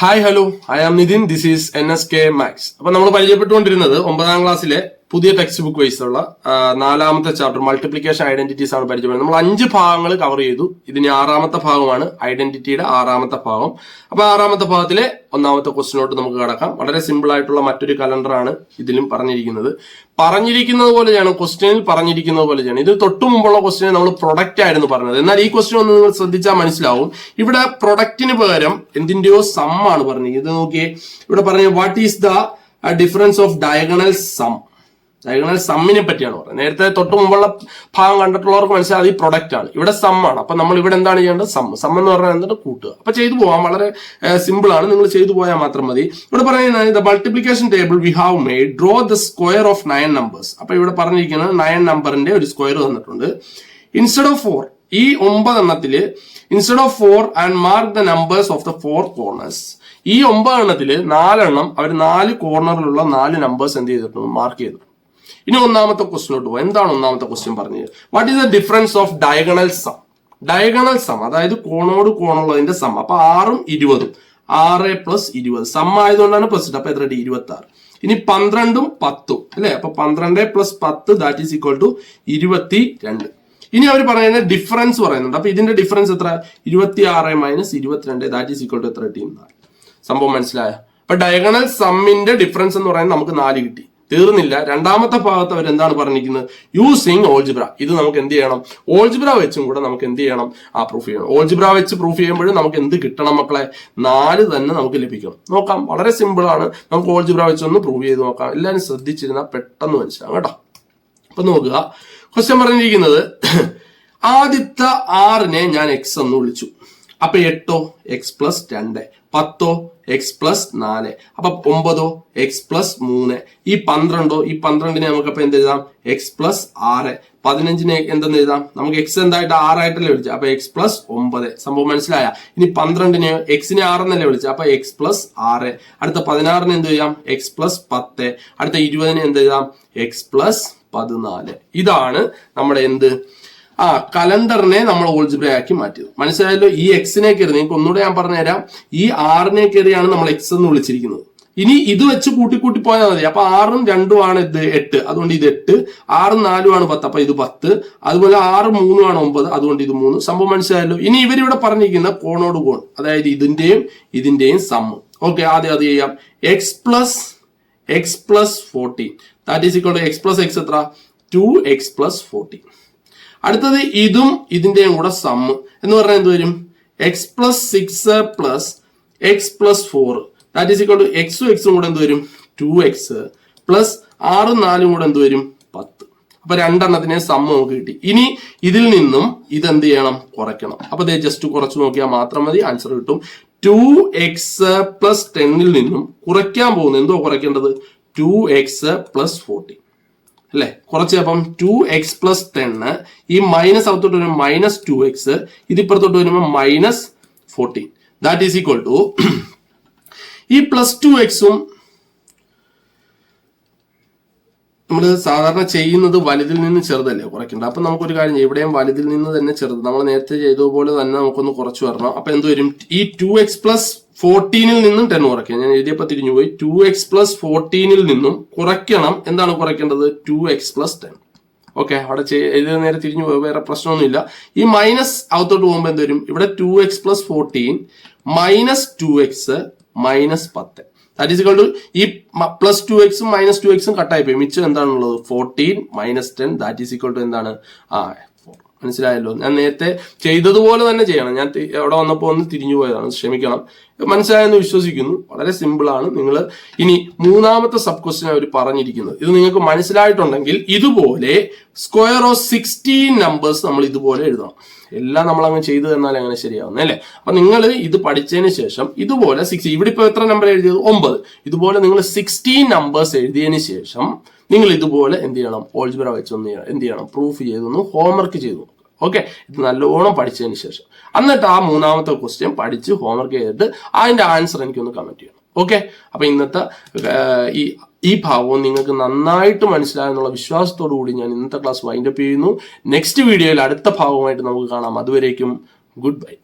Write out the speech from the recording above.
Hi hello I am Nithin. This is NSK maths. അപ്പൊ നമ്മൾ പരിചയപ്പെട്ടുകൊണ്ടിരുന്നത് 9ാം ക്ലാസ്സിലെ പുതിയ ടെക്സ്റ്റ് ബുക്ക് വൈസ് ഉള്ള 4ാമത്തെ ചാപ്റ്റർ മൾട്ടിപ്ലിക്കേഷൻ ഐഡന്റിറ്റീസ് ആണ് പരിചയപ്പെടുന്നത്. നമ്മൾ 5 ഭാഗങ്ങൾ കവർ ചെയ്തു. ഇതിന് 6ാമത്തെ ഭാഗമാണ്, ഐഡന്റിറ്റിയുടെ 6ാമത്തെ ഭാഗം. അപ്പൊ 6ാമത്തെ ഭാഗത്തിലെ 1ാമത്തെ ക്വസ്റ്റിനോട്ട് നമുക്ക് കടക്കാം. വളരെ സിമ്പിൾ ആയിട്ടുള്ള മറ്റൊരു കലണ്ടറാണ് ഇതിലും പറഞ്ഞിരിക്കുന്നത് പോലെയാണ്, ക്വസ്റ്റ്യനിൽ പറഞ്ഞിരിക്കുന്നത് പോലെയാണ്. ഇത് തൊട്ടു മുമ്പുള്ള ക്വസ്റ്റ്യൻ നമ്മൾ പ്രൊഡക്റ്റ് ആയിരുന്നു പറഞ്ഞത്. എന്നാൽ ഈ ക്വസ്റ്റ്യൻ ഒന്ന് നിങ്ങൾ ശ്രദ്ധിച്ചാൽ മനസ്സിലാവും. ഇവിടെ പ്രൊഡക്റ്റിന് പകരം എന്തിന്റെയോ സം ആണ് പറഞ്ഞിരിക്കുന്നത്. ഇത് നോക്കിയേ, ഇവിടെ പറഞ്ഞത് what is the difference of diagonal sum. Diagonal സമ്മിനെ പറ്റിയാണ് പറയുന്നത്. നേരത്തെ തൊട്ട് മുമ്പുള്ള ഭാഗം കണ്ടിട്ടുള്ളവർക്ക് മനസ്സിലാവും ഈ പ്രൊഡക്റ്റ് ആണ്. ഇവിടെ സം ആണ്. അപ്പൊ നമ്മൾ ഇവിടെ എന്താണ് ചെയ്യേണ്ടത്? സം എന്ന് പറഞ്ഞാൽ എന്താണ്? കൂട്ടുക. അപ്പൊ ചെയ്തു പോകാം, വളരെ സിമ്പിൾ ആണ്. നിങ്ങൾ ചെയ്തു പോയാൽ മാത്രം മതി. ഇവിടെ പറയുന്നത് the multiplication table we have made, draw the square of 9 numbers. അപ്പൊ ഇവിടെ പറഞ്ഞിരിക്കുന്നത് 9 നമ്പറിന്റെ ഒരു സ്ക്വയർ തന്നിട്ടുണ്ട്. ഇൻസ്റ്റെഡ് ഓഫ് 4, ഈ 9 എണ്ണത്തില് instead of 4 and mark the numbers of the 4 corners. ഈ 9 എണ്ണത്തില് 4 എണ്ണം അവർ 4 കോർണറിലുള്ള 4 നമ്പേഴ്സ് എന്ത് ചെയ്തിട്ടുണ്ട്? മാർക്ക് ചെയ്തു. ഇനി 1ാമത്തെ ക്വസ്റ്റിനോട്ട് പോകാം. എന്താണ് 1ാമത്തെ ക്വസ്റ്റ്യൻ പറഞ്ഞത്? What is the difference of diagonal sum? Diagonal sum അതായത് കോണോട് കോണുള്ളതിന്റെ സം. അപ്പൊ 6ഉം 20ഉം 6 + 20 സം ആയതുകൊണ്ടാണ് പ്ലസ്. അപ്പൊ എത്ര? 26. ഇനി 12ഉം 10ഉം അല്ലെ? അപ്പൊ 12 + 10 ദാറ്റ് ഈസ് ഈക്വൽ ടു 22. ഇനി അവർ പറയുന്നത് ഡിഫറൻസ് പറയുന്നുണ്ട്. അപ്പൊ ഇതിന്റെ ഡിഫറൻസ് എത്ര? 26 - 22 ദാറ്റ് ഈസ് ഈക്വൽ ടു 13. സംഭവം മനസ്സിലായ? അപ്പൊ ഡയഗണൽ സമ്മിന്റെ ഡിഫറൻസ് എന്ന് പറയുന്നത് നമുക്ക് 4 കിട്ടി. തീർന്നില്ല. 2ാമത്തെ ഭാഗത്ത് അവർ എന്താണ് പറഞ്ഞിരിക്കുന്നത്? Using algebra. ഇത് നമുക്ക് എന്ത് ചെയ്യണം? ഓൾജിബ്ര വെച്ചും കൂടെ നമുക്ക് എന്ത് ചെയ്യണം? പ്രൂഫ് ചെയ്യണം. ഓൾജിബ്ര വെച്ച് പ്രൂഫ് ചെയ്യുമ്പോഴും നമുക്ക് എന്ത് കിട്ടണം മക്കളെ? 4 തന്നെ നമുക്ക് ലഭിക്കണം. നോക്കാം, വളരെ സിമ്പിൾ ആണ്. നമുക്ക് ഓൾജിബ്ര വെച്ചൊന്ന് പ്രൂവ് ചെയ്ത് നോക്കാം. എല്ലാവരും ശ്രദ്ധിച്ചിരുന്നാൽ പെട്ടെന്ന് മനസ്സിലാവും കേട്ടോ. അപ്പൊ നോക്കുക, ക്വസ്റ്റ്യൻ പറഞ്ഞിരിക്കുന്നത് ആദ്യത്തെ 6നെ ഞാൻ X എന്ന് വിളിച്ചു. അപ്പൊ 8ഓ X + 2, 10ഓ X + 4, അപ്പൊ 9ഓ X + 3, ഈ 12ഓ, ഈ 12നെ നമുക്ക് അപ്പൊ എന്ത് എഴുതാം? X + 6, 15നെ എന്തെന്ന് എഴുതാം? നമുക്ക് X എന്തായിട്ട് 6 ആയിട്ടല്ലേ വിളിച്ചത്? അപ്പൊ X + 9. സംഭവം മനസ്സിലായ? ഇനി 12നെ X-നെ 6 എന്നല്ലേ വിളിച്ചത്? അപ്പൊ X + 6. അടുത്ത 16നെ എന്ത് ചെയ്യാം? X + 10. അടുത്ത 20നെ എന്ത് എഴുതാം? X + 14. ഇതാണ് നമ്മുടെ എന്ത് കലണ്ടറിനെ നമ്മൾ ഓൾജിബ്ര ആക്കി മാറ്റിയത്. മനസ്സിലായല്ലോ? ഈ X-നെ കയറി, നിങ്ങൾക്ക് ഒന്നുകൂടെ ഞാൻ പറഞ്ഞുതരാം. ഈ 6നെ കയറിയാണ് നമ്മൾ X എന്ന് വിളിച്ചിരിക്കുന്നത്. ഇനി ഇത് വെച്ച് കൂട്ടി പോയാൽ മതി. അപ്പൊ 6ഉം 2ഉം ആണ് ഇത് 8, അതുകൊണ്ട് ഇത് 8. 6ഉം 4ഉം ആണ് 10, അപ്പൊ ഇത് 10. അതുപോലെ 6ഉം 3ഉം ആണ് 9, അതുകൊണ്ട് ഇത് 3. സംഭവം മനസ്സിലായല്ലോ? ഇനി ഇവരിവിടെ പറഞ്ഞിരിക്കുന്ന കോണോട് കോൺ, അതായത് ഇതിന്റെയും സം. ഓക്കെ, ആദ്യം അത് ചെയ്യാം. X + 14 that is equal to X + X എത്ര? 2X + 14. അടുത്തത് ഇതും ഇതിന്റെയും കൂടെ സം എന്ന് പറഞ്ഞാൽ എന്ത് വരും? X + 6 + X + 4 that is equal to Xും Xും കൂടെ എന്ത് വരും? 2X + 6ഉം 4ഉം കൂടെ എന്ത് വരും? 10. അപ്പൊ 2 എണ്ണത്തിനെ സം നമുക്ക് കിട്ടി. ഇനി ഇതിൽ നിന്നും ഇതെന്ത് ചെയ്യണം? കുറയ്ക്കണം. അപ്പൊ ദേ ജസ്റ്റ് കുറച്ച് നോക്കിയാൽ മാത്രം മതി, ആൻസർ കിട്ടും. 2X + 10ൽ നിന്നും കുറയ്ക്കാൻ പോകുന്നത് എന്തോ കുറയ്ക്കേണ്ടത്? 2X + 14 അല്ലെ? കുറച്ച്. അപ്പം 2X + 10, ഈ മൈനസ് അകത്തോട്ട് വരുമ്പോൾ -2X, ഇതിപ്പുറത്തോട്ട് വരുമ്പോൾ -14 ദാറ്റ് ഈസ് ഈക്വൽ ടു ഈ +2Xും നമ്മൾ സാധാരണ ചെയ്യുന്നത് വലുതിൽ നിന്ന് ചെറുതല്ലേ കുറയ്ക്കേണ്ടത്. അപ്പൊ നമുക്കൊരു കാര്യം ചെയ്യാം, ഇവിടെയും വലുതിൽ നിന്ന് തന്നെ ചെറുത് നമ്മൾ നേരത്തെ ചെയ്തതുപോലെ തന്നെ നമുക്കൊന്ന് കുറച്ച് വരണം. അപ്പൊ എന്ത് വരും? ഈ 2X + 14ൽ നിന്നും 10 കുറയ്ക്കാം. ഞാൻ എഴുതിയപ്പോ തിരിഞ്ഞുപോയി. 2X + 14ൽ നിന്നും കുറയ്ക്കണം. എന്താണ് കുറയ്ക്കേണ്ടത്? 2X + 10. ഓക്കെ, അവിടെ എഴുതിയ നേരെ തിരിഞ്ഞു പോയി, വേറെ പ്രശ്നമൊന്നുമില്ല. ഈ മൈനസ് അകത്തോട്ട് പോകുമ്പോൾ എന്ത് വരും? ഇവിടെ 2X + 14 -2X -10 that is equal to ഈ +2Xും -2Xും കട്ടായി പോയി. മിച്ചം എന്താണുള്ളത്? 14 - 10 ദാറ്റ് ഈസ് ഈക്വൽ ടു എന്താണ്? 4. മനസ്സിലായല്ലോ? ഞാൻ നേരത്തെ ചെയ്തതുപോലെ തന്നെ ചെയ്യണം. ഞാൻ അവിടെ വന്നപ്പോൾ ഒന്ന് തിരിഞ്ഞു പോയതാണ്, ക്ഷമിക്കണം. മനസ്സിലായെന്ന് വിശ്വസിക്കുന്നു. വളരെ സിമ്പിൾ ആണ്. നിങ്ങൾ ഇനി 3ാമത്തെ സബ് ക്വസ്റ്റ്യൻ അവർ പറഞ്ഞിരിക്കുന്നത്, ഇത് നിങ്ങൾക്ക് മനസ്സിലായിട്ടുണ്ടെങ്കിൽ ഇതുപോലെ സ്ക്വയർ ഓഫ് 16 നമ്പേഴ്സ് നമ്മൾ ഇതുപോലെ എഴുതണം. എല്ലാം നമ്മൾ അങ്ങ് ചെയ്തു തന്നാൽ അങ്ങനെ ശരിയാവുന്നത് അല്ലേ? അപ്പൊ നിങ്ങൾ ഇത് പഠിച്ചതിന് ശേഷം ഇതുപോലെ ഇവിടെ ഇപ്പൊ എത്ര നമ്പർ എഴുതിയത്? 9. ഇതുപോലെ നിങ്ങൾ 16 നമ്പേഴ്സ് എഴുതിയതിന് ശേഷം നിങ്ങൾ ഇതുപോലെ എന്ത് ചെയ്യണം? ഓൾജിബ്ര വെച്ചൊന്ന് എന്ത് ചെയ്യണം? പ്രൂഫ് ചെയ്തൊന്ന് ഹോംവർക്ക് ചെയ്തു. ഓക്കെ, ഇത് നല്ലോണം പഠിച്ചതിന് ശേഷം എന്നിട്ട് ആ 3ാമത്തെ ക്വസ്റ്റ്യൻ പഠിച്ച് ഹോംവർക്ക് ചെയ്തിട്ട് അതിന്റെ ആൻസർ എനിക്കൊന്ന് കമന്റ് ചെയ്യണം. ഓക്കെ, അപ്പൊ ഇന്നത്തെ ഈ ഭാഗവും നിങ്ങൾക്ക് നന്നായിട്ട് മനസ്സിലായെന്നുള്ള വിശ്വാസത്തോടു കൂടി ഞാൻ ഇന്നത്തെ ക്ലാസ് വൈൻഡപ്പ് ചെയ്യുന്നു. നെക്സ്റ്റ് വീഡിയോയിൽ അടുത്ത ഭാഗവുമായിട്ട് നമുക്ക് കാണാം. അതുവരേക്കും ഗുഡ് ബൈ.